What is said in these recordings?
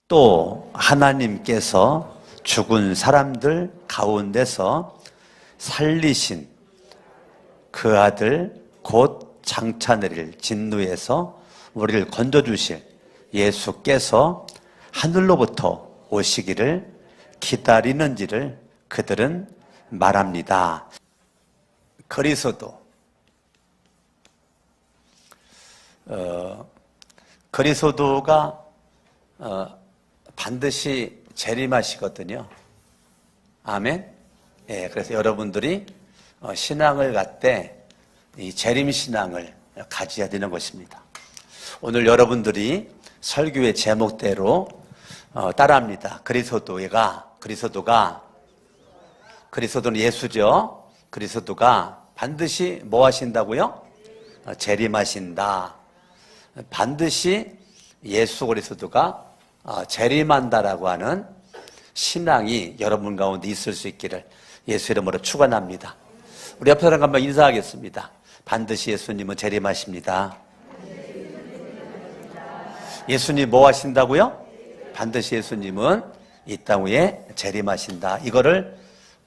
또 하나님께서 죽은 사람들 가운데서 살리신 그 아들 곧 장차 내릴 진노에서 우리를 건져주실 예수께서 하늘로부터 오시기를 기다리는지를 그들은 말합니다. 그리스도가 반드시 재림하시거든요. 아멘. 예, 그래서 여러분들이 신앙을 갖되 이 재림 신앙을 가져야 되는 것입니다. 오늘 여러분들이 설교의 제목대로 따라합니다. 그리스도는 예수죠. 그리스도가 반드시 뭐 하신다고요? 재림하신다. 반드시 예수 그리스도가 재림한다라고 하는 신앙이 여러분 가운데 있을 수 있기를 예수 이름으로 축원합니다. 우리 옆에 사람 한번 인사하겠습니다. 반드시 예수님은 재림하십니다. 예수님 뭐 하신다고요? 반드시 예수님은 이 땅 위에 재림하신다. 이거를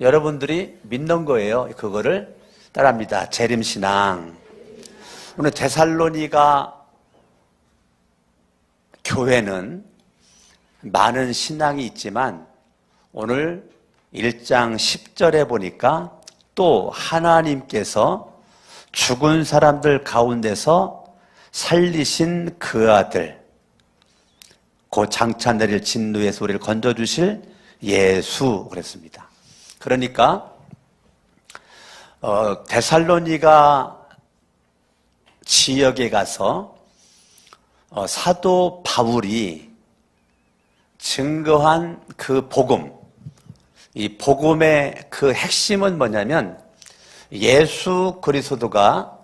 여러분들이 믿는 거예요. 그거를 따라합니다. 재림신앙. 오늘 데살로니가 교회는 많은 신앙이 있지만 오늘 1장 10절에 보니까 또 하나님께서 죽은 사람들 가운데서 살리신 그 아들 곧 장차 내릴 진노에서 우리를 건져주실 예수 그랬습니다. 그러니까 데살로니가 지역에 가서 사도 바울이 증거한 그 복음, 이 복음의 그 핵심은 뭐냐면 예수 그리스도가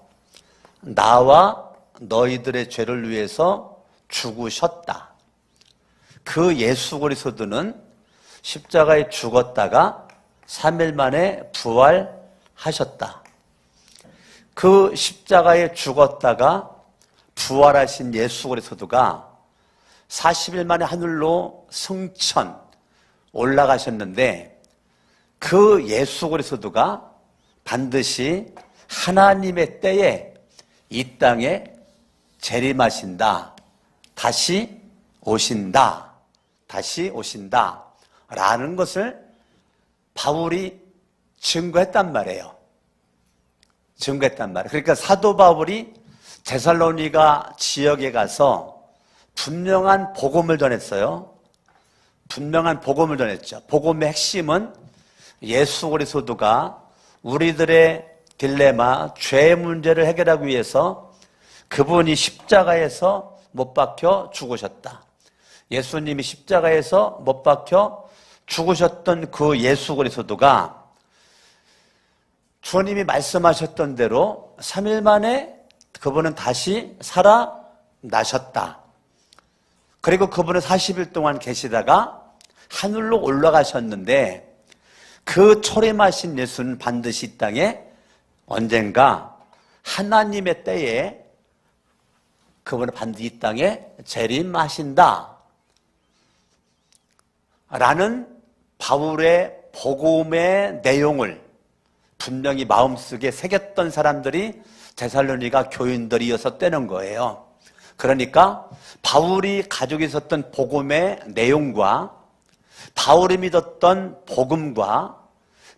나와 너희들의 죄를 위해서 죽으셨다. 그 예수 그리스도는 십자가에 죽었다가 3일 만에 부활하셨다. 그 십자가에 죽었다가 부활하신 예수 그리스도가 40일 만에 하늘로 승천 올라가셨는데 그 예수 그리스도가 반드시 하나님의 때에 이 땅에 재림하신다. 다시 오신다. 라는 것을 바울이 증거했단 말이에요. 그러니까 사도 바울이 데살로니가 지역에 가서 분명한 복음을 전했어요. 분명한 복음을 전했죠. 복음의 핵심은 예수 그리스도가 우리들의 딜레마, 죄의 문제를 해결하기 위해서 그분이 십자가에서 못 박혀 죽으셨다. 예수님이 십자가에서 못 박혀 죽으셨던 그 예수 그리스도가 주님이 말씀하셨던 대로 3일 만에 그분은 다시 살아나셨다. 그리고 그분은 40일 동안 계시다가 하늘로 올라가셨는데 그 초림하신 예수는 반드시 이 땅에 언젠가 하나님의 때에 그분은 반드시 이 땅에 재림하신다. 라는 바울의 복음의 내용을 분명히 마음속에 새겼던 사람들이 데살로니가 교인들이었었다는 거예요. 그러니까 바울이 가지고 있었던 복음의 내용과 바울이 믿었던 복음과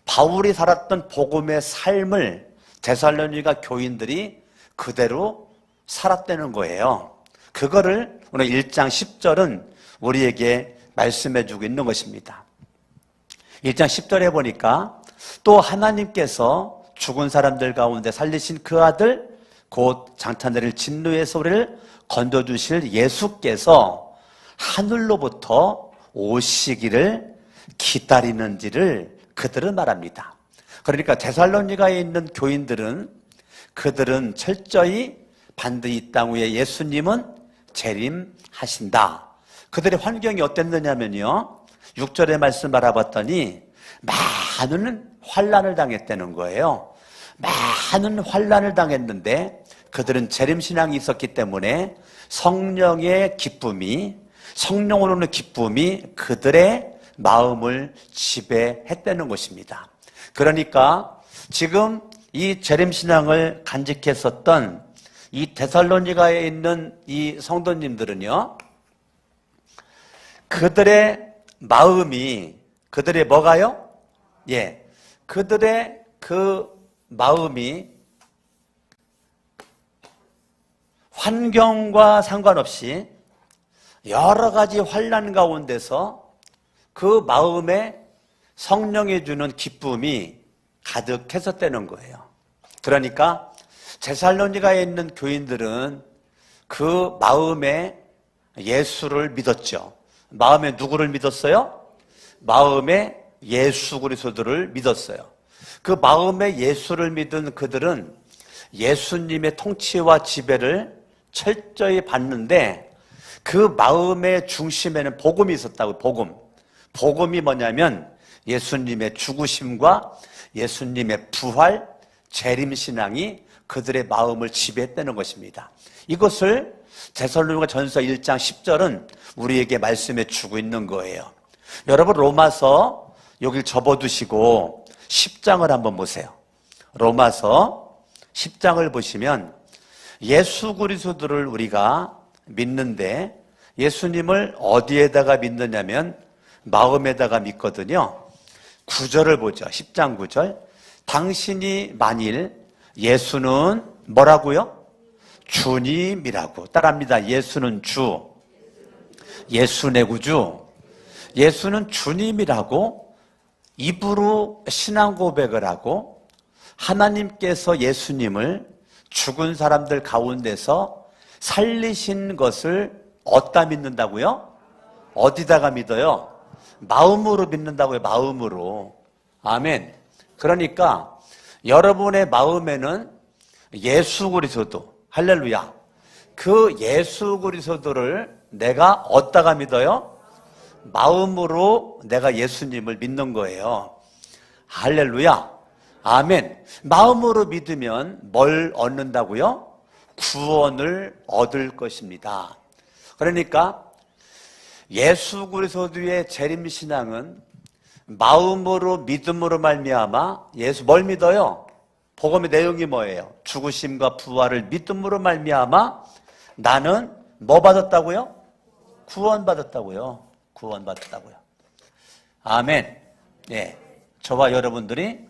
바울이 살았던 복음의 삶을 데살로니가 교인들이 그대로 살았다는 거예요. 그거를 오늘 1장 10절은 우리에게 말씀해 주고 있는 것입니다. 1장 10절에 보니까 또 하나님께서 죽은 사람들 가운데 살리신 그 아들 곧 장차 내릴 진노에서 우리를 건져주실 예수께서 하늘로부터 오시기를 기다리는지를 그들은 말합니다. 그러니까 데살로니가에 있는 교인들은 그들은 철저히 반드시 이 땅 위에 예수님은 재림하신다. 그들의 환경이 어땠느냐면요, 6절의 말씀 알아봤더니 많은 환난을 당했다는 거예요. 많은 환난을 당했는데 그들은 재림신앙이 있었기 때문에 성령의 기쁨이 성령으로 오는 기쁨이 그들의 마음을 지배했다는 것입니다. 그러니까 지금 이 재림신앙을 간직했었던 이 데살로니가에 있는 이 성도님들은요, 그들의 마음이, 그들의 뭐가요? 예, 그들의 그 마음이 환경과 상관없이 여러 가지 환난 가운데서 그 마음에 성령이 주는 기쁨이 가득했었다는 거예요. 그러니까 데살로니가에 있는 교인들은 그 마음에 예수를 믿었죠. 마음에 누구를 믿었어요? 마음에 예수 그리스도를 믿었어요. 그 마음에 예수를 믿은 그들은 예수님의 통치와 지배를 철저히 받는데 그 마음의 중심에는 복음이 있었다고. 복음이 뭐냐면 예수님의 죽으심과 예수님의 부활, 재림신앙이 그들의 마음을 지배했다는 것입니다. 이것을 데살로니가 전서 1장 10절은 우리에게 말씀해 주고 있는 거예요. 여러분 로마서 여길 접어두시고 10장을 한번 보세요. 로마서 10장을 보시면 예수 그리스도를 우리가 믿는데 예수님을 어디에다가 믿느냐면 마음에다가 믿거든요. 9절을 보죠. 10장 9절. 당신이 만일 예수는 뭐라고요? 주님이라고. 따라합니다. 예수는 주. 예수 내 구주. 예수는 주님이라고 입으로 신앙 고백을 하고 하나님께서 예수님을 죽은 사람들 가운데서 살리신 것을 어디다 믿는다고요? 어디다가 믿어요? 마음으로 믿는다고요. 마음으로. 아멘. 그러니까 여러분의 마음에는 예수 그리스도, 할렐루야, 그 예수 그리스도를 내가 어디다가 믿어요? 마음으로 내가 예수님을 믿는 거예요. 할렐루야. 아멘. 마음으로 믿으면 뭘 얻는다고요? 구원을 얻을 것입니다. 그러니까 예수 그리스도의 재림신앙은 마음으로 믿음으로 말미암아 예수 뭘 믿어요? 복음의 내용이 뭐예요? 죽으심과 부활을 믿음으로 말미암아 나는 뭐 받았다고요? 구원받았다고요. 구원받았다고요. 아멘. 예, 저와 여러분들이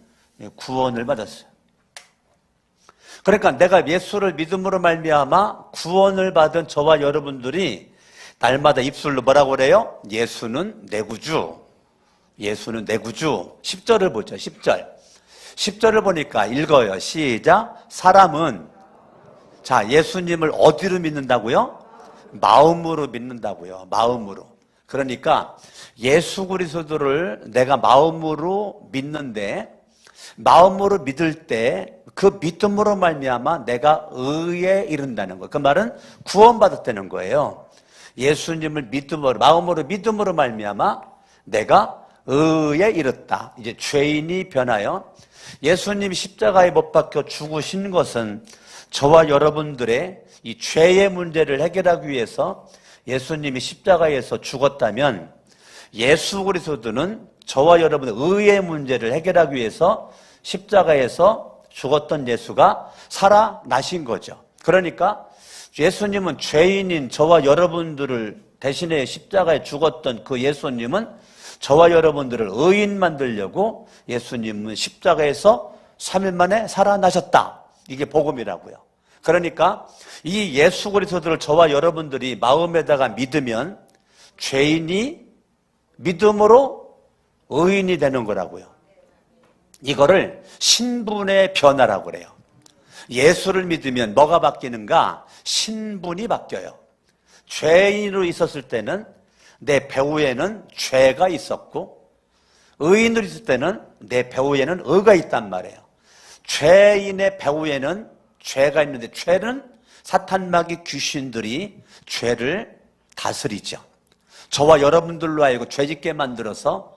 구원을 받았어요. 그러니까 내가 예수를 믿음으로 말미암아 구원을 받은 저와 여러분들이 날마다 입술로 뭐라고 그래요? 예수는 내 구주. 예수는 내 구주. 10절을 보죠. 10절. 10절을 보니까 읽어요. 시작. 사람은 자, 예수님을 어디로 믿는다고요? 마음으로 믿는다고요. 마음으로. 그러니까 예수 그리스도를 내가 마음으로 믿는데 마음으로 믿을 때 그 믿음으로 말미암아 내가 의에 이른다는 거예요. 그 말은 구원받았다는 거예요. 예수님을 믿음으로, 마음으로 믿음으로 말미암아 내가 의에 이르렀다. 이제 죄인이 변하여 예수님이 십자가에 못 박혀 죽으신 것은 저와 여러분들의 이 죄의 문제를 해결하기 위해서 예수님이 십자가에서 죽었다면 예수 그리스도는 저와 여러분의 의의 문제를 해결하기 위해서 십자가에서 죽었던 예수가 살아나신 거죠. 그러니까 예수님은 죄인인 저와 여러분들을 대신에 십자가에 죽었던 그 예수님은 저와 여러분들을 의인 만들려고 예수님은 십자가에서 3일 만에 살아나셨다. 이게 복음이라고요. 그러니까 이 예수 그리스도를 저와 여러분들이 마음에다가 믿으면 죄인이 믿음으로 의인이 되는 거라고요. 이거를 신분의 변화라고 그래요. 예수를 믿으면 뭐가 바뀌는가? 신분이 바뀌어요. 죄인으로 있었을 때는 내 배후에는 죄가 있었고 의인으로 있을 때는 내 배후에는 의가 있단 말이에요. 죄인의 배후에는 죄가 있는데 죄는 사탄마귀 귀신들이 죄를 다스리죠. 저와 여러분들로 하여금 죄짓게 만들어서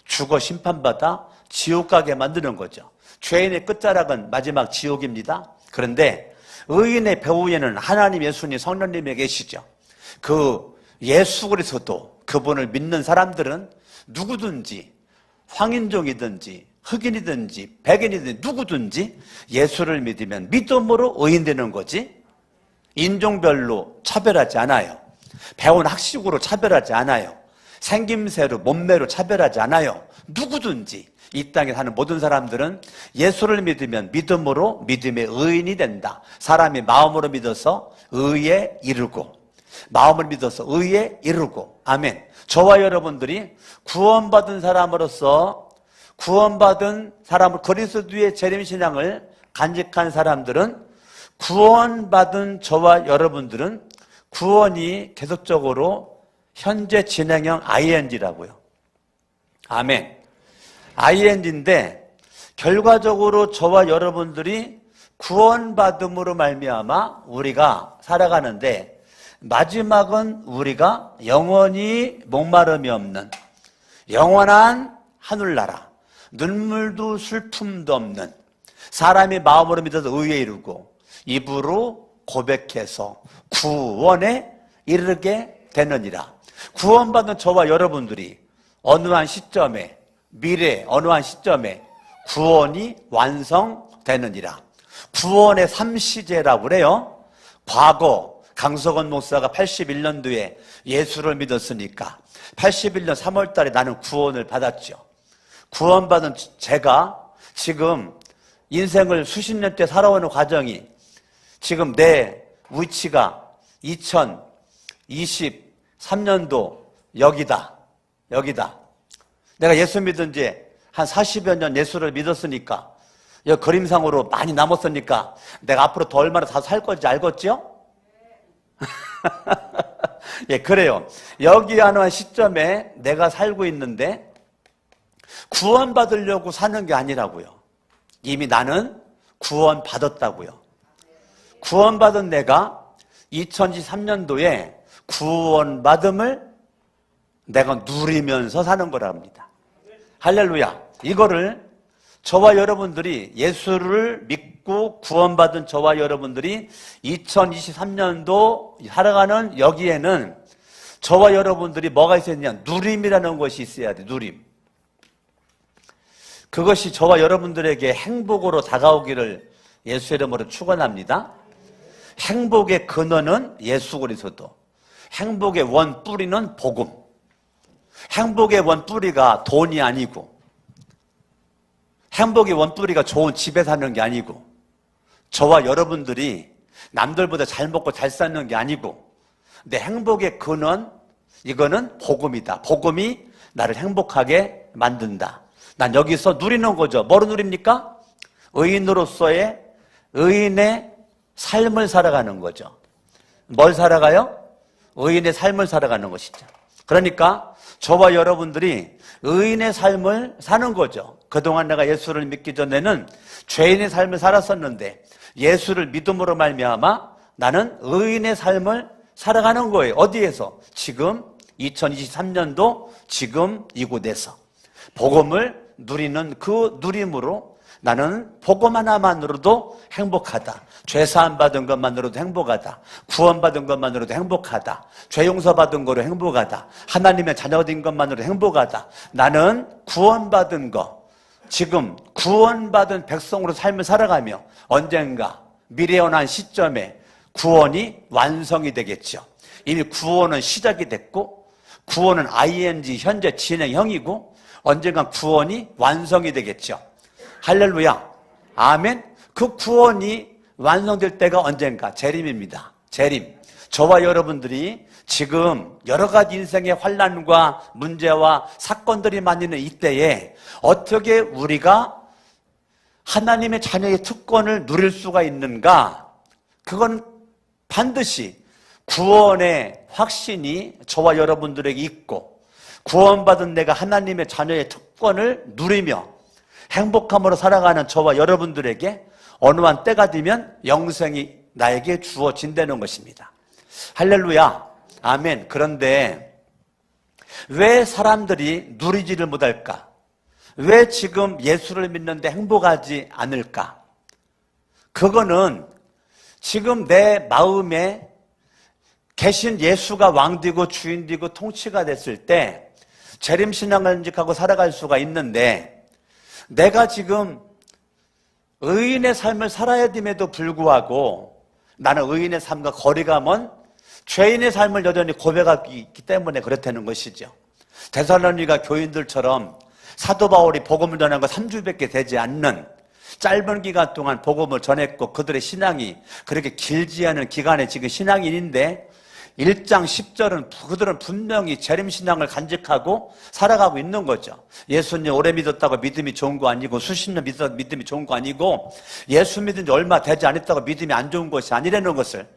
죽어 심판받아 지옥 가게 만드는 거죠. 죄인의 끝자락은 마지막 지옥입니다. 그런데 의인의 배후에는 하나님, 예수님, 성령님이 계시죠. 그 예수 그리스도 그분을 믿는 사람들은 누구든지 황인종이든지 흑인이든지 백인이든지 누구든지 예수를 믿으면 믿음으로 의인되는 거지, 인종별로 차별하지 않아요. 배운 학식으로 차별하지 않아요. 생김새로 몸매로 차별하지 않아요. 누구든지 이 땅에 사는 모든 사람들은 예수를 믿으면 믿음으로 믿음의 의인이 된다. 사람이 마음으로 믿어서 의에 이르고 마음을 믿어서 의에 이르고. 아멘. 저와 여러분들이 구원받은 사람으로서 구원받은 사람을 그리스도의 재림신앙을 간직한 사람들은 구원받은 저와 여러분들은 구원이 계속적으로 현재 진행형 ing라고요. 아멘. ing인데 결과적으로 저와 여러분들이 구원받음으로 말미암아 우리가 살아가는데 마지막은 우리가 영원히 목마름이 없는 영원한 하늘나라, 눈물도 슬픔도 없는, 사람이 마음으로 믿어서 의에 이르고 입으로 고백해서 구원에 이르게 되느니라. 구원받은 저와 여러분들이 어느 한 시점에, 미래 어느 한 시점에 구원이 완성되느니라. 구원의 3시제라고 그래요. 과거 강석원 목사가 81년도에 예수를 믿었으니까 81년 3월 달에 나는 구원을 받았죠. 구원받은 제가 지금 인생을 수십 년째 살아오는 과정이 지금 내 위치가 2023년도 여기다. 내가 예수 믿은 지 한 40여 년 예수를 믿었으니까, 여기 그림상으로 많이 남았으니까 내가 앞으로 더 얼마나 다 살 건지 알겠죠? 예, 그래요. 여기 하는 시점에 내가 살고 있는데 구원받으려고 사는 게 아니라고요. 이미 나는 구원받았다고요. 구원받은 내가 2023년도에 구원받음을 내가 누리면서 사는 거랍니다. 할렐루야. 이거를 저와 여러분들이 예수를 믿고 구원받은 저와 여러분들이 2023년도 살아가는 여기에는 저와 여러분들이 뭐가 있어야 되냐? 누림이라는 것이 있어야 돼. 누림. 그것이 저와 여러분들에게 행복으로 다가오기를 예수 이름으로 축원합니다. 행복의 근원은 예수 그리스도. 행복의 원 뿌리는 복음. 행복의 원 뿌리가 돈이 아니고, 행복의 원 뿌리가 좋은 집에 사는 게 아니고, 저와 여러분들이 남들보다 잘 먹고 잘 사는 게 아니고, 내 행복의 근원, 이거는 복음이다. 복음이 나를 행복하게 만든다. 난 여기서 누리는 거죠. 뭐로 누립니까? 의인으로서의 의인의 삶을 살아가는 거죠. 뭘 살아가요? 의인의 삶을 살아가는 것이죠. 그러니까 저와 여러분들이 의인의 삶을 사는 거죠. 그동안 내가 예수를 믿기 전에는 죄인의 삶을 살았었는데 예수를 믿음으로 말미암아 나는 의인의 삶을 살아가는 거예요. 어디에서? 지금 2023년도 지금 이곳에서 복음을 누리는 그 누림으로 나는 복음 하나만으로도 행복하다. 죄사함 받은 것만으로도 행복하다. 구원받은 것만으로도 행복하다. 죄 용서받은 거로 행복하다. 하나님의 자녀된 것만으로도 행복하다. 나는 구원받은 것, 지금 구원받은 백성으로 삶을 살아가며 언젠가 미래에 한 시점에 구원이 완성이 되겠죠. 이미 구원은 시작이 됐고 구원은 ing 현재 진행형이고 언젠가 구원이 완성이 되겠죠. 할렐루야. 아멘. 그 구원이 완성될 때가 언젠가 재림입니다. 재림. 저와 여러분들이 지금 여러 가지 인생의 환난과 문제와 사건들이 많이 있는 이때에 어떻게 우리가 하나님의 자녀의 특권을 누릴 수가 있는가? 그건 반드시 구원의 확신이 저와 여러분들에게 있고 구원받은 내가 하나님의 자녀의 특권을 누리며 행복함으로 살아가는 저와 여러분들에게 어느 한 때가 되면 영생이 나에게 주어진다는 것입니다. 할렐루야. 아멘. 그런데 왜 사람들이 누리지를 못할까? 왜 지금 예수를 믿는데 행복하지 않을까? 그거는 지금 내 마음에 계신 예수가 왕되고 주인되고 통치가 됐을 때 재림신앙을 간직하고 살아갈 수가 있는데, 내가 지금 의인의 삶을 살아야 됨에도 불구하고 나는 의인의 삶과 거리가 먼 죄인의 삶을 여전히 고백하고 있기 때문에 그렇다는 것이죠. 데살로니가 교인들처럼 사도 바울이 복음을 전한 거 3주밖에 되지 않는 짧은 기간 동안 복음을 전했고, 그들의 신앙이 그렇게 길지 않은 기간에 지금 신앙인인데 1장 10절은 그들은 분명히 재림신앙을 간직하고 살아가고 있는 거죠. 예수님 오래 믿었다고 믿음이 좋은 거 아니고, 수십 년 믿었다고 믿음이 좋은 거 아니고, 예수 믿은 지 얼마 되지 않았다고 믿음이 안 좋은 것이 아니라는 것을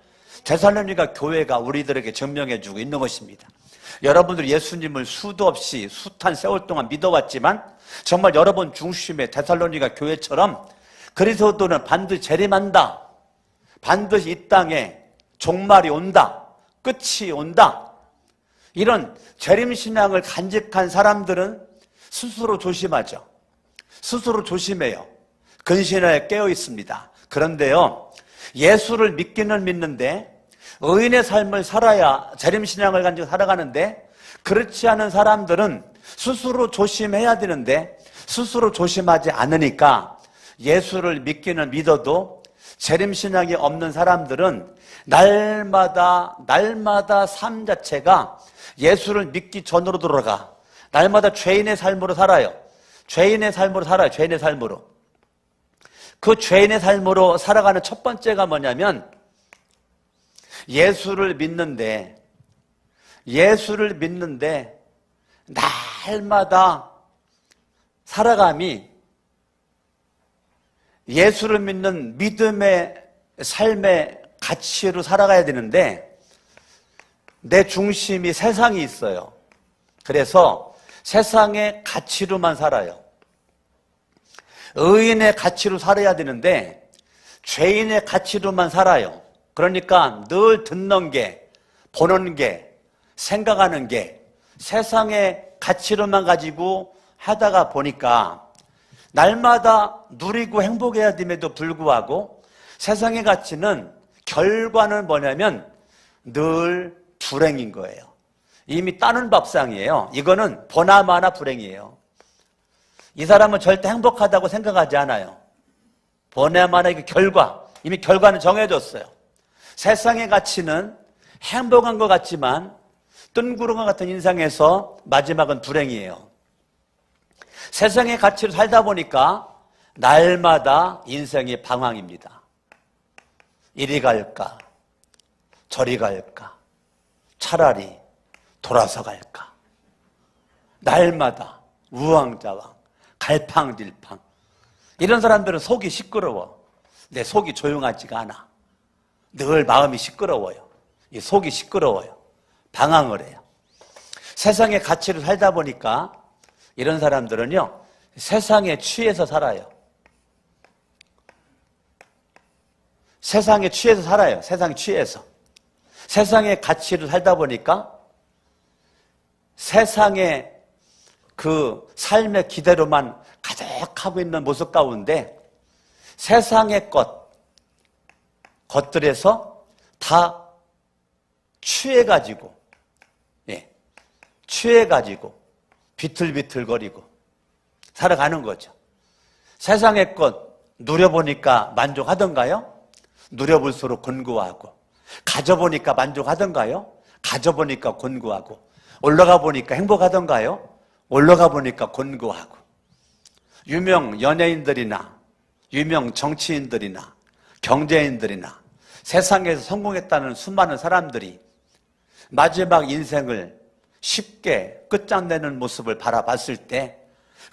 데살로니가 교회가 우리들에게 증명해 주고 있는 것입니다. 여러분들 예수님을 수도 없이 숱한 세월 동안 믿어왔지만 정말 여러분 중심의 데살로니가 교회처럼 그리스도는 반드시 재림한다, 반드시 이 땅에 종말이 온다, 끝이 온다, 이런 재림신앙을 간직한 사람들은 스스로 조심하죠. 스스로 조심해요. 근신하에 깨어 있습니다. 그런데요, 예수를 믿기는 믿는데 의인의 삶을 살아야 재림신앙을 간직하고 살아가는데, 그렇지 않은 사람들은 스스로 조심해야 되는데 스스로 조심하지 않으니까 예수를 믿기는 믿어도 재림신앙이 없는 사람들은 날마다 삶 자체가 예수를 믿기 전으로 돌아가 날마다 죄인의 삶으로 살아요. 죄인의 삶으로 살아요. 죄인의 삶으로. 그 죄인의 삶으로 살아가는 첫 번째가 뭐냐면, 예수를 믿는데 날마다 살아감이 예수를 믿는 믿음의 삶의 가치로 살아가야 되는데, 내 중심이 세상이 있어요. 그래서 세상의 가치로만 살아요. 의인의 가치로 살아야 되는데 죄인의 가치로만 살아요. 그러니까 늘 듣는 게, 보는 게, 생각하는 게 세상의 가치로만 가지고 하다가 보니까 날마다 누리고 행복해야 됨에도 불구하고 세상의 가치는 결과는 뭐냐면 늘 불행인 거예요. 이미 따는 밥상이에요. 이거는 보나마나 불행이에요. 이 사람은 절대 행복하다고 생각하지 않아요. 보나마나 이게 결과, 이미 결과는 정해졌어요. 세상의 가치는 행복한 것 같지만 뜬구름과 같은 인생에서 마지막은 불행이에요. 세상의 가치로 살다 보니까 날마다 인생이 방황입니다. 이리 갈까, 저리 갈까, 차라리 돌아서 갈까. 날마다 우왕좌왕, 갈팡질팡. 이런 사람들은 속이 시끄러워. 내 속이 조용하지가 않아. 늘 마음이 시끄러워요. 이 속이 시끄러워요. 방황을 해요. 세상의 가치를 살다 보니까 이런 사람들은요, 세상에 취해서 살아요. 세상에 취해서 살아요. 세상에 취해서. 세상의 가치를 살다 보니까 세상의 그 삶의 기대로만 가득하고 있는 모습 가운데 세상의 것들에서 다 취해가지고, 취해가지고 비틀비틀거리고 살아가는 거죠. 세상의 것 누려보니까 만족하던가요? 누려볼수록 곤고하고. 가져보니까 만족하던가요? 가져보니까 곤고하고. 올라가 보니까 행복하던가요? 올라가 보니까 곤고하고. 유명 연예인들이나 유명 정치인들이나 경제인들이나 세상에서 성공했다는 수많은 사람들이 마지막 인생을 쉽게 끝장내는 모습을 바라봤을 때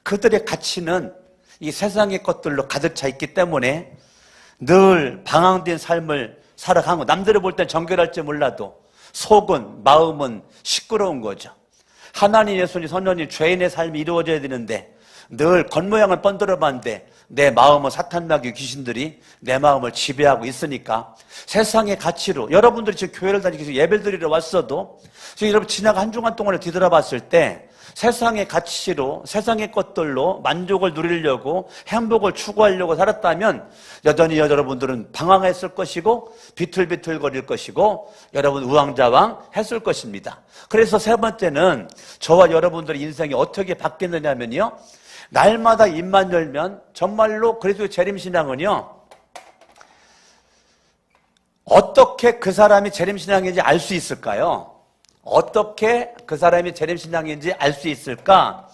그들의 가치는 이 세상의 것들로 가득 차 있기 때문에 늘 방황된 삶을 살아가고, 남들이 볼 땐 정결할지 몰라도 속은, 마음은 시끄러운 거죠. 하나님, 예수님, 선녀님, 죄인의 삶이 이루어져야 되는데 늘 겉모양을 번들어 봤는데 내 마음은 사탄마귀 귀신들이 내 마음을 지배하고 있으니까 세상의 가치로 여러분들이 지금 교회를 다니면서 예배를 드리러 왔어도 지금 여러분 지나가 한 주간 동안을 뒤돌아봤을 때 세상의 가치로 세상의 것들로 만족을 누리려고 행복을 추구하려고 살았다면 여전히 여러분들은 방황했을 것이고 비틀비틀거릴 것이고 여러분 우왕좌왕 했을 것입니다. 그래서 세 번째는 저와 여러분들의 인생이 어떻게 바뀌느냐면요, 날마다 입만 열면 정말로 그리스도의 재림신앙은요, 어떻게 그 사람이 재림신앙인지 알 수 있을까요? 어떻게 그 사람이 재림신앙인지 알 수 있을까?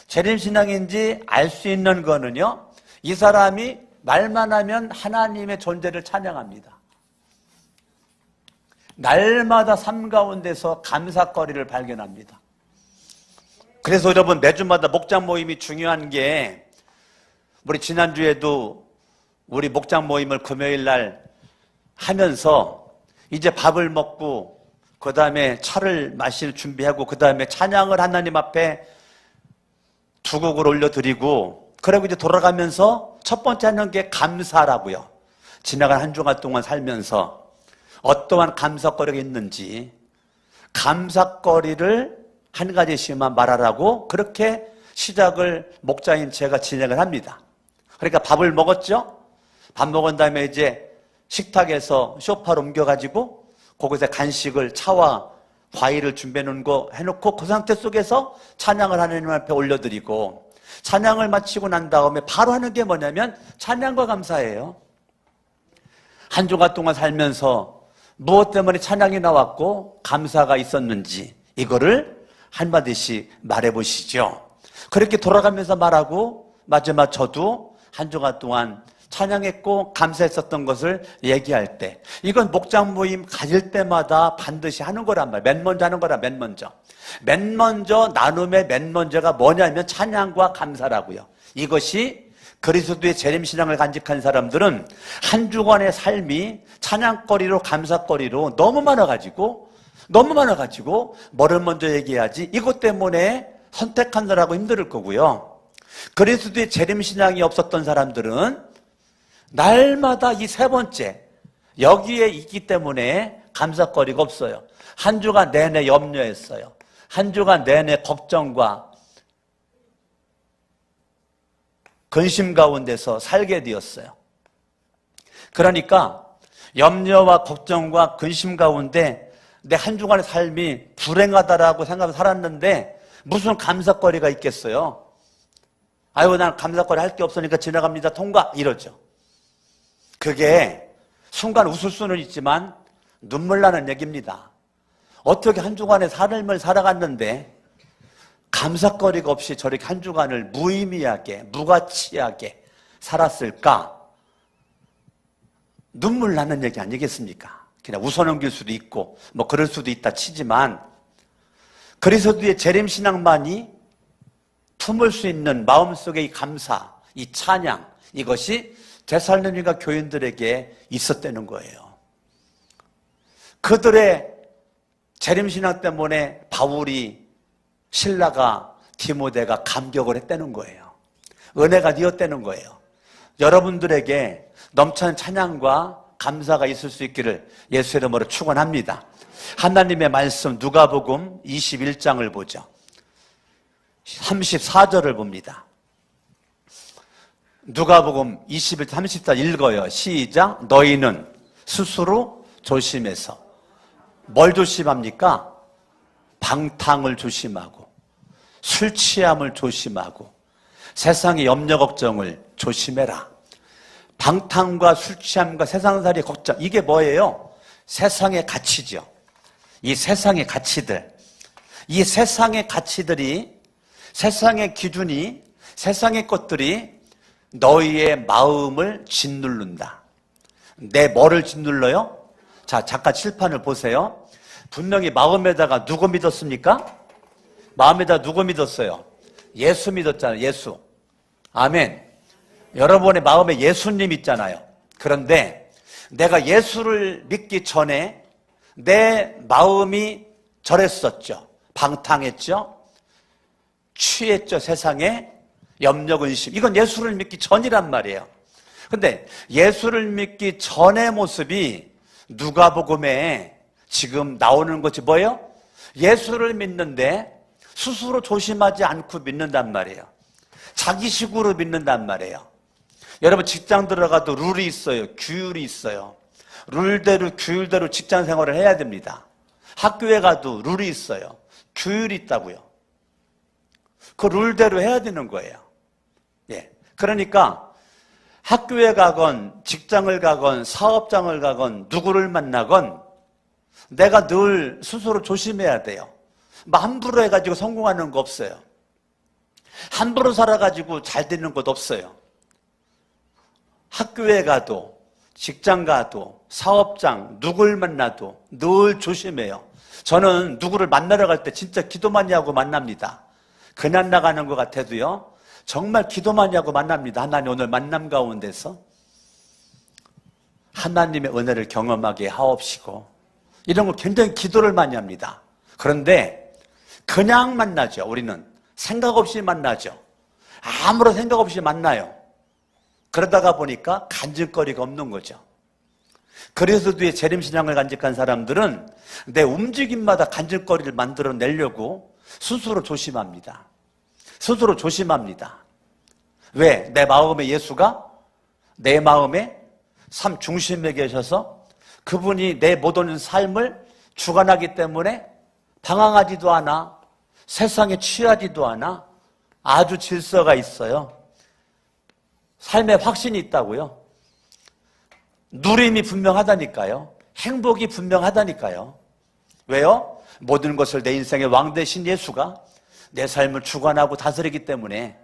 재림신앙인지 알 수 있는 거는요, 이 사람이 말만 하면 하나님의 존재를 찬양합니다. 날마다 삶 가운데서 감사거리를 발견합니다. 그래서 여러분 매주마다 목장 모임이 중요한 게, 우리 지난주에도 우리 목장 모임을 금요일 날 하면서 이제 밥을 먹고 그 다음에 차를 마실 준비하고 그 다음에 찬양을 하나님 앞에 두 곡을 올려드리고 그리고 이제 돌아가면서 첫 번째 하는 게 감사라고요. 지나간 한 주간 동안 살면서 어떠한 감사거리가 있는지 감사거리를 한 가지씩만 말하라고 그렇게 시작을 목자인 제가 진행을 합니다. 그러니까 밥을 먹었죠? 밥 먹은 다음에 이제 식탁에서 소파로 옮겨가지고 거기서 간식을, 차와 과일을 준비해 놓은 거 해놓고 그 상태 속에서 찬양을 하나님 앞에 올려드리고 찬양을 마치고 난 다음에 바로 하는 게 뭐냐면 찬양과 감사예요. 한 주간 동안 살면서 무엇 때문에 찬양이 나왔고 감사가 있었는지 이거를 한마디씩 말해보시죠. 그렇게 돌아가면서 말하고 마지막 저도 한 주간 동안 찬양했고 감사했었던 것을 얘기할 때, 이건 목장 모임 가질 때마다 반드시 하는 거란 말이에요. 맨 먼저 하는 거라. 맨 먼저 나눔의 맨 먼저가 뭐냐면 찬양과 감사라고요. 이것이 그리스도의 재림신앙을 간직한 사람들은 한 주간의 삶이 찬양거리로 감사거리로 너무 많아가지고 뭐를 먼저 얘기해야지 이것 때문에 선택하느라고 힘들 거고요. 그리스도의 재림신앙이 없었던 사람들은 날마다 이 세 번째 여기에 있기 때문에 감사거리가 없어요. 한 주간 내내 염려했어요. 한 주간 내내 걱정과 근심 가운데서 살게 되었어요. 그러니까 염려와 걱정과 근심 가운데 내 한 주간의 삶이 불행하다라고 생각하면서 살았는데 무슨 감사거리가 있겠어요? 아유, 난 감사거리 할 게 없으니까 지나갑니다. 통과! 이러죠. 그게 순간 웃을 수는 있지만 눈물 나는 얘기입니다. 어떻게 한 주간의 삶을 살아갔는데 감사거리가 없이 저렇게 한 주간을 무의미하게 무가치하게 살았을까? 눈물 나는 얘기 아니겠습니까? 그냥 웃어넘길 수도 있고 뭐 그럴 수도 있다 치지만 그리스도의 재림신앙만이 품을 수 있는 마음속의 이 감사, 이 찬양, 이것이 데살로니가 교인들에게 있었다는 거예요. 그들의 재림신앙 때문에 바울이, 실라가, 디모데가 감격을 했다는 거예요. 은혜가 되었다는 거예요. 여러분들에게 넘치는 찬양과 감사가 있을 수 있기를 예수의 이름으로 축원합니다. 하나님의 말씀 누가복음 21장을 보죠. 34절을 봅니다. 누가복음 21, 30절 읽어요. 시작. 너희는 스스로 조심해서 뭘 조심합니까? 방탕을 조심하고 술 취함을 조심하고 세상의 염려 걱정을 조심해라. 방탕과 술 취함과 세상살이 걱정, 이게 뭐예요? 세상의 가치죠. 이 세상의 가치들, 이 세상의 가치들이, 세상의 기준이, 세상의 것들이 너희의 마음을 짓누른다. 내 뭐를 짓눌러요? 자, 잠깐 칠판을 보세요. 분명히 마음에다가 누구 믿었습니까? 마음에다 누구 믿었어요? 예수 믿었잖아요. 예수. 아멘. 여러분의 마음에 예수님 있잖아요. 그런데 내가 예수를 믿기 전에 내 마음이 저랬었죠. 방탕했죠. 취했죠. 세상에. 염려, 근심. 이건 예수를 믿기 전이란 말이에요. 근데 예수를 믿기 전의 모습이 누가복음에 지금 나오는 것이 뭐예요? 예수를 믿는데 스스로 조심하지 않고 믿는단 말이에요. 자기식으로 믿는단 말이에요. 여러분 직장 들어가도 룰이 있어요. 규율이 있어요. 룰대로 규율대로 직장 생활을 해야 됩니다. 학교에 가도 룰이 있어요. 규율이 있다고요. 그 룰대로 해야 되는 거예요. 예. 그러니까 학교에 가건 직장을 가건 사업장을 가건 누구를 만나건 내가 늘 스스로 조심해야 돼요. 함부로 해가지고 성공하는 거 없어요. 함부로 살아가지고 잘 되는 것 없어요. 학교에 가도 직장 가도 사업장 누굴 만나도 늘 조심해요. 저는 누구를 만나러 갈 때 진짜 기도 많이 하고 만납니다. 그냥 나가는 것 같아도요. 정말 기도 많이 하고 만납니다. 하나님 오늘 만남 가운데서 하나님의 은혜를 경험하게 하옵시고 이런 거 굉장히 기도를 많이 합니다. 그런데 그냥 만나죠. 우리는 생각 없이 만나죠. 아무런 생각 없이 만나요. 그러다가 보니까 간증거리가 없는 거죠. 그래서 뒤에 재림신앙을 간직한 사람들은 내 움직임마다 간증거리를 만들어내려고 스스로 조심합니다. 스스로 조심합니다. 왜? 내 마음에 예수가 내 마음에 삶 중심에 계셔서 그분이 내 모든 삶을 주관하기 때문에 방황하지도 않아, 세상에 취하지도 않아, 아주 질서가 있어요. 삶에 확신이 있다고요. 누림이 분명하다니까요. 행복이 분명하다니까요. 왜요? 모든 것을 내 인생의 왕 되신 예수가 내 삶을 주관하고 다스리기 때문에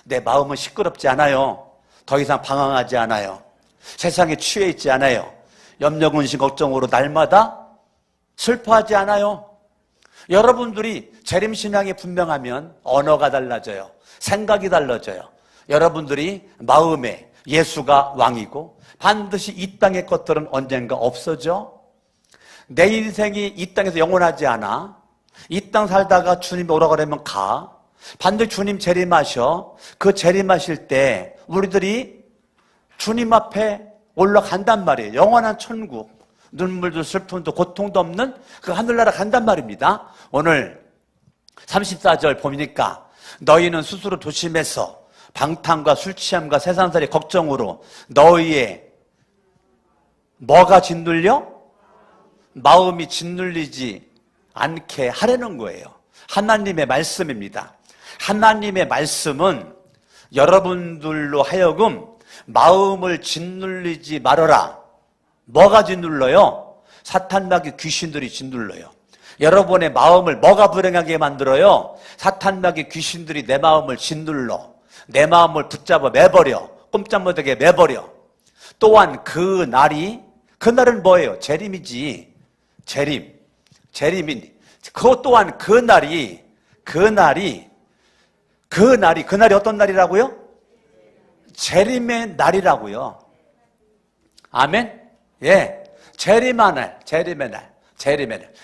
내 마음은 시끄럽지 않아요. 더 이상 방황하지 않아요. 세상에 취해 있지 않아요. 염려, 근심, 걱정으로 날마다 슬퍼하지 않아요. 여러분들이 재림신앙이 분명하면 언어가 달라져요. 생각이 달라져요. 여러분들이 마음에 예수가 왕이고 반드시 이 땅의 것들은 언젠가 없어져. 내 인생이 이 땅에서 영원하지 않아. 이 땅 살다가 주님 오라 그러면 가. 반드시 주님 재림하셔. 그 재림하실 때 우리들이 주님 앞에 올라간단 말이에요. 영원한 천국. 눈물도 슬픔도 고통도 없는 그 하늘나라 간단 말입니다. 오늘 34절 보니까 너희는 스스로 조심해서 방탕과 술 취함과 세상살이 걱정으로 너희의 뭐가 짓눌려? 마음이 짓눌리지 않게 하려는 거예요. 하나님의 말씀입니다. 하나님의 말씀은 여러분들로 하여금 마음을 짓눌리지 말아라. 뭐가 짓눌러요? 사탄마귀 귀신들이 짓눌러요. 여러분의 마음을 뭐가 불행하게 만들어요? 사탄마귀 귀신들이 내 마음을 짓눌러. 내 마음을 붙잡아 매버려. 꼼짝 못하게 매버려. 또한 그 날은 뭐예요? 재림이지. 재림이. 그것 또한 그날이 어떤 날이라고요? 재림의 날이라고요. 아멘? 예. 재림의 날.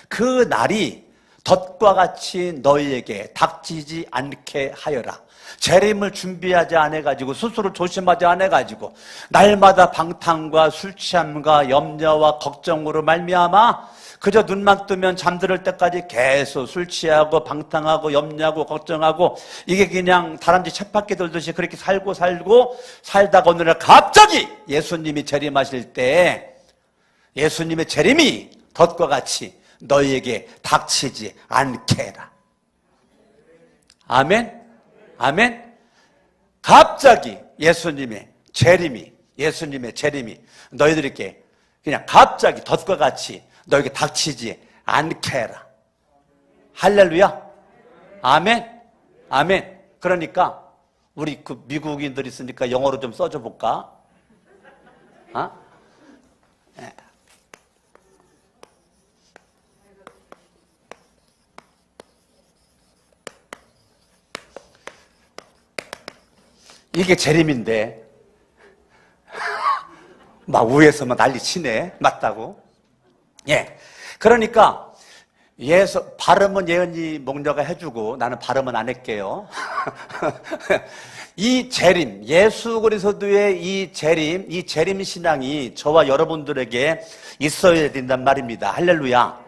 그 날이 덫과 같이 너희에게 닥치지 않게 하여라. 재림을 준비하지 않아가지고 스스로 조심하지 않아가지고 날마다 방탕과 술 취함과 염려와 걱정으로 말미암아 그저 눈만 뜨면 잠들을 때까지 계속 술 취하고 방탕하고 염려하고 걱정하고 이게 그냥 다람쥐 쳇바퀴 돌듯이 그렇게 살다가 어느 날 갑자기 예수님이 재림하실 때 예수님의 재림이 덫과 같이 너희에게 닥치지 않게 해라. 아멘? 아멘? 갑자기 예수님의 재림이 너희들에게 그냥 갑자기 덫과 같이 너에게 닥치지 않게 해라. 할렐루야. 아멘. 아멘. 그러니까 우리 그 미국인들 있으니까 영어로 좀 써줘 볼까? 이게 재림인데 막 위에서 막 난리 치네. 맞다고. 예. 그러니까 발음은 예언이 목녀가 해주고 나는 발음은 안 할게요. 이 재림, 예수 그리스도의 이 재림 신앙이 저와 여러분들에게 있어야 된단 말입니다. 할렐루야.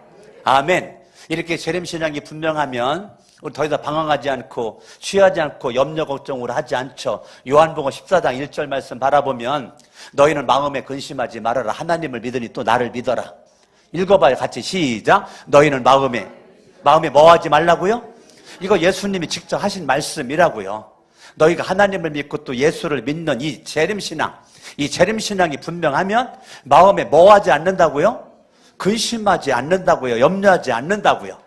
아멘. 이렇게 재림 신앙이 분명하면 우리 더 이상 방황하지 않고 취하지 않고 염려 걱정을 하지 않죠. 요한복음 14장 1절 말씀 바라보면 너희는 마음에 근심하지 말아라. 하나님을 믿으니 또 나를 믿어라. 읽어봐요. 같이 시작. 너희는 마음에 뭐 하지 말라고요? 이거 예수님이 직접 하신 말씀이라고요. 너희가 하나님을 믿고 또 예수를 믿는 이 재림신앙, 이 재림신앙이 분명하면 마음에 뭐 하지 않는다고요? 근심하지 않는다고요. 염려하지 않는다고요.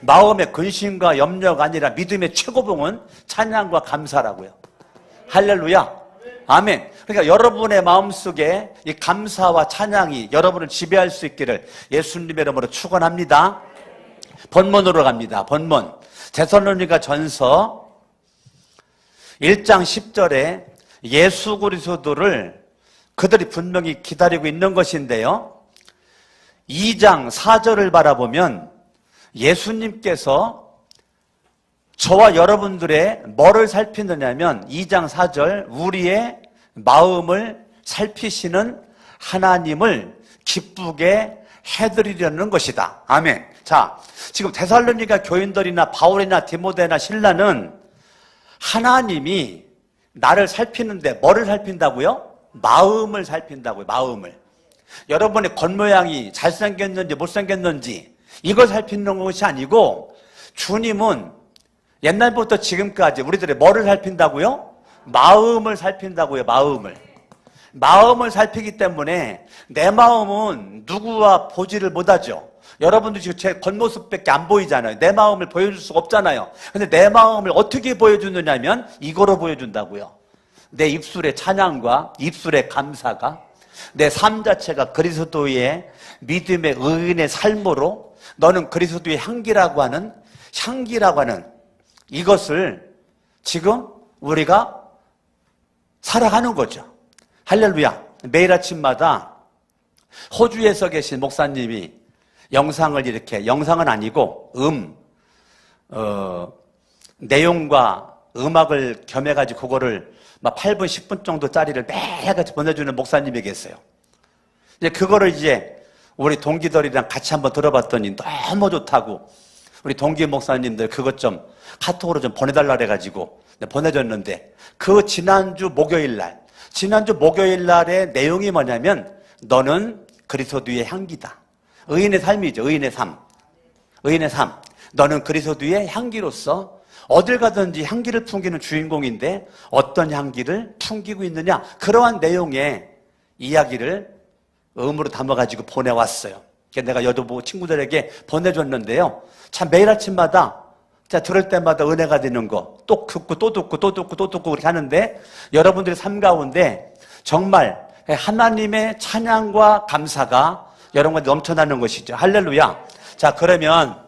마음의 근심과 염려가 아니라 믿음의 최고봉은 찬양과 감사라고요. 할렐루야. 아멘. 그러니까 여러분의 마음속에 이 감사와 찬양이 여러분을 지배할 수 있기를 예수님의 이름으로 축원합니다. 본문으로 갑니다. 본문. 데살로니가 전서 1장 10절에 예수 그리스도를 그들이 분명히 기다리고 있는 것인데요. 2장 4절을 바라보면 예수님께서 저와 여러분들의 뭐를 살피느냐면 2장 4절 우리의 마음을 살피시는 하나님을 기쁘게 해드리려는 것이다. 아멘. 자, 지금 데살로니가 교인들이나 바울이나 디모데나 실라는 하나님이 나를 살피는데 뭐를 살핀다고요? 마음을 살핀다고요. 마음을. 여러분의 겉모양이 잘생겼는지 못생겼는지 이걸 살피는 것이 아니고 주님은 옛날부터 지금까지 우리들의 뭐를 살핀다고요? 마음을 살핀다고요. 마음을 살피기 때문에 내 마음은 누구와 보지를 못하죠. 여러분들 지금 제 겉모습밖에 안 보이잖아요. 내 마음을 보여줄 수가 없잖아요. 근데 내 마음을 어떻게 보여주느냐면 이거로 보여준다고요. 내 입술의 찬양과 입술의 감사가 내 삶 자체가 그리스도의 믿음의 의인의 삶으로 너는 그리스도의 향기라고 하는 이것을 지금 우리가 살아가는 거죠. 할렐루야. 매일 아침마다 호주에서 계신 목사님이 영상을 이렇게, 영상은 아니고 내용과 음악을 겸해가지고 그거를 막 8분, 10분 정도짜리를 매일같이 보내주는 목사님이 계세요. 이제 그거를 이제 우리 동기들이랑 같이 한번 들어봤더니 너무 좋다고 우리 동기 목사님들 그것 좀 카톡으로 좀 보내달라 그래가지고 보내줬는데 그 지난주 목요일 날의 내용이 뭐냐면 너는 그리스도의 향기다. 의인의 삶이죠. 의인의 삶. 너는 그리스도의 향기로서 어딜 가든지 향기를 풍기는 주인공인데 어떤 향기를 풍기고 있느냐. 그러한 내용의 이야기를 음으로 담아가지고 보내왔어요. 내가 여도 친구들에게 보내줬는데요. 참 매일 아침마다 들을 때마다 은혜가 되는 거 또 듣고 또 듣고 그렇게 하는데 여러분들의 삶 가운데 정말 하나님의 찬양과 감사가 여러분과 넘쳐나는 것이죠. 할렐루야. 자, 그러면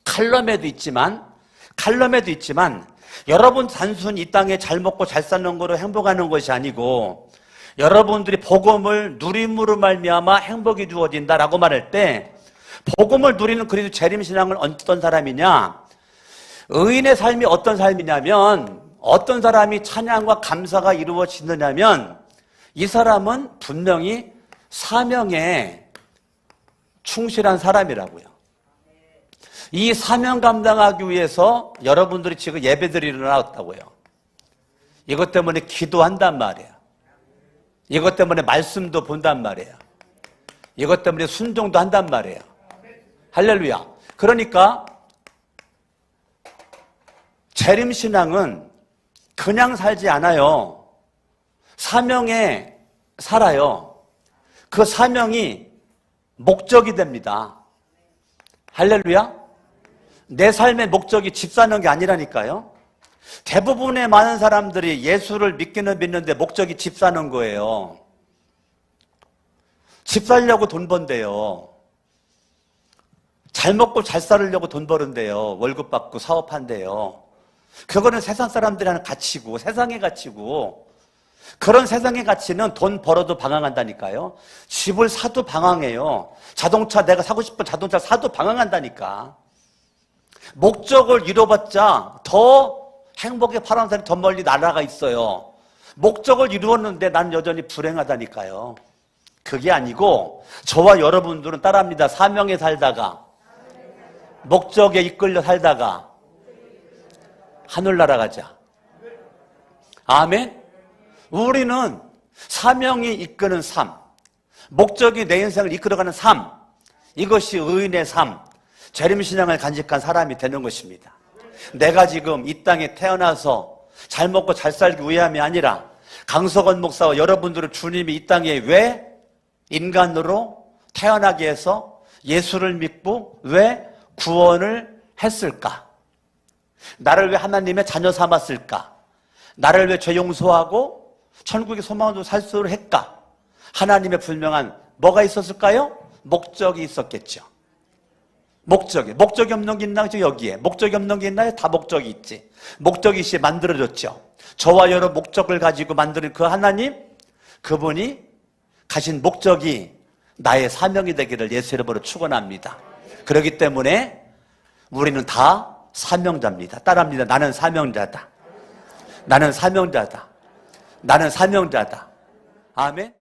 칼럼에도 있지만 여러분 단순히 이 땅에 잘 먹고 잘 사는 거로 행복하는 것이 아니고 여러분들이 복음을 누림으로 말미암아 행복이 주어진다라고 말할 때 복음을 누리는 그리스도 재림신앙을 어떤 사람이냐? 의인의 삶이 어떤 삶이냐면 어떤 사람이 찬양과 감사가 이루어지느냐면 이 사람은 분명히 사명에 충실한 사람이라고요. 이 사명 감당하기 위해서 여러분들이 지금 예배드리러 나왔다고요. 이것 때문에 기도한단 말이에요. 이것 때문에 말씀도 본단 말이에요. 이것 때문에 순종도 한단 말이에요. 할렐루야. 그러니까 재림신앙은 그냥 살지 않아요. 사명에 살아요. 그 사명이 목적이 됩니다. 할렐루야. 내 삶의 목적이 집 사는 게 아니라니까요. 대부분의 많은 사람들이 예수를 믿기는 믿는데 목적이 집 사는 거예요. 집 살려고 돈 번대요. 잘 먹고 잘 살려고 돈 버는데요. 월급 받고 사업한대요. 그거는 세상 사람들이 하는 가치고 세상의 가치고 그런 세상의 가치는 돈 벌어도 방황한다니까요. 집을 사도 방황해요. 자동차 내가 사고 싶은 자동차 사도 방황한다니까. 목적을 이뤄봤자 더 행복의 파란산이 더 멀리 날아가 있어요. 목적을 이루었는데 난 여전히 불행하다니까요. 그게 아니고 저와 여러분들은 따라합니다. 사명에 살다가, 목적에 이끌려 살다가 하늘나라 가자. 아멘. 우리는 사명이 이끄는 삶, 목적이 내 인생을 이끌어가는 삶, 이것이 의인의 삶, 재림신앙을 간직한 사람이 되는 것입니다. 내가 지금 이 땅에 태어나서 잘 먹고 잘 살기 위함이 아니라 강석원 목사와 여러분들은 주님이 이 땅에 왜 인간으로 태어나게 해서 예수를 믿고 왜 구원을 했을까? 나를 왜 하나님의 자녀 삼았을까? 나를 왜 죄 용서하고 천국의 소망으로 살 수 했까? 하나님의 분명한 뭐가 있었을까요? 목적이 있었겠죠. 목적이 없는 게 있나요? 여기에 목적이 없는 게 있나요? 다 목적이 있지. 목적이 씨 만들어졌죠. 저와 여러 목적을 가지고 만드는 그 하나님, 그분이 가신 목적이 나의 사명이 되기를 예수 이름으로 축원합니다. 그렇기 때문에 우리는 다 사명자입니다. 따라합니다. 나는 사명자다. 나는 사명자다. 나는 사명자다. 아멘.